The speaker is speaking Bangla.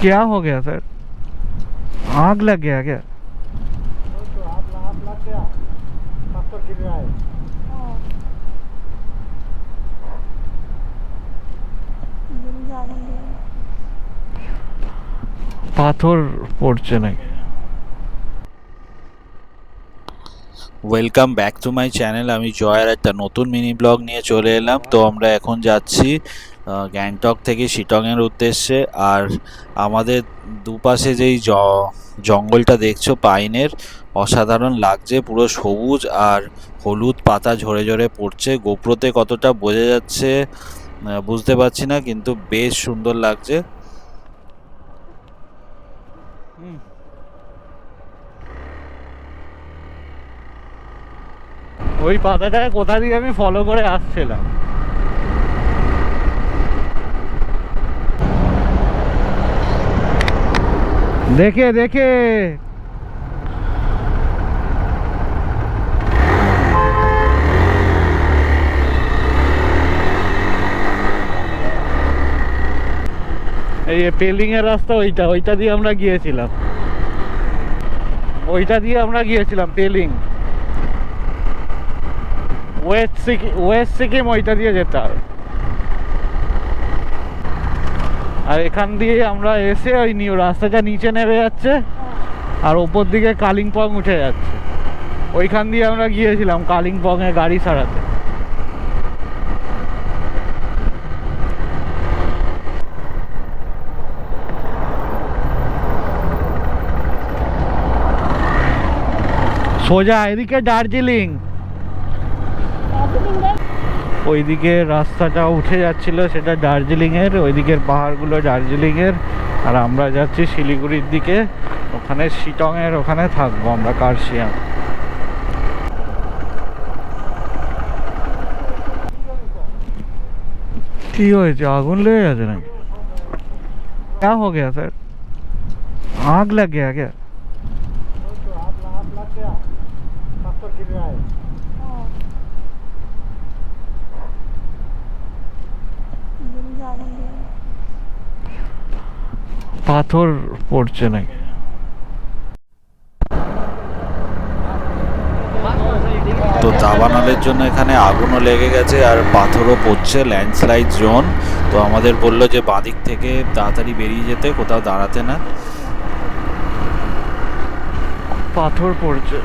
क्या हो गया सर? आग लग गया क्या? तो आग लग गया, पत्थर गिर रहा है। পাথর পড়ছে নাকি? Welcome back to my channel. আমি জয়ের একটা নতুন মিনি ব্লগ নিয়ে চলে এলাম। তো আমরা এখন যাচ্ছি গ্যাংটক থেকে শিটংয়ের উদ্দেশ্যে। আর আমাদের দুপাশে যেই জঙ্গলটা দেখছো পাইনের, অসাধারণ লাগছে, পুরো সবুজ আর হলুদ পাতা ঝরে ঝরে পড়ছে। গোপ্রোতে কতটা বোঝা যাচ্ছে বুঝতে পারছি না, কিন্তু বেশ সুন্দর লাগছে। ওই পাতাটাকে কোথা দিয়ে আমি ফলো করে আসছিলাম। দেখে দেখে এই পেলিং এর রাস্তা, ওইটা দিয়ে আমরা গিয়েছিলাম পেলিং। ওয়েস্ট সিকিম ওইটা দিয়ে যেতে হবে। আর এখান দিয়ে আমরা এসে ওই রাস্তাটা নিচে নেমে যাচ্ছে আর ওপর দিকে কালিম্পং উঠে যাচ্ছে। ওইখান দিয়ে আমরা গিয়েছিলাম কালিম্পং এ গাড়ি ছাড়াতে। সোজা এদিকে দার্জিলিং, ওইদিকে রাস্তাটা উঠে যাচ্ছিল, সেটা দার্জিলিং এর, ওইদিকের পাহাড়গুলো দার্জিলিং এর। আর আমরা যাচ্ছি শিলিগুড়ির দিকে, ওখানে শিটং এর ওখানে থাকবো আমরা, কার্শিয়াং। কি হয়েছে? আগুন লেগে গেছে নাকি? क्या हो गया सर? आग लग गया क्या? तो आग लग गया, पत्थर गिर रहा है। পাথর পড়ছে নাকি? তো দাবানলের জন্য এখানে আগুনও লেগে গেছে আর পাথরও পড়ছে, ল্যান্ডস্লাইড জোন। তো আমাদের বললো যে বাঁদিক থেকে তাড়াতাড়ি বেরিয়ে যেতে, কোথাও দাঁড়াতে না। পাথর পড়ছে।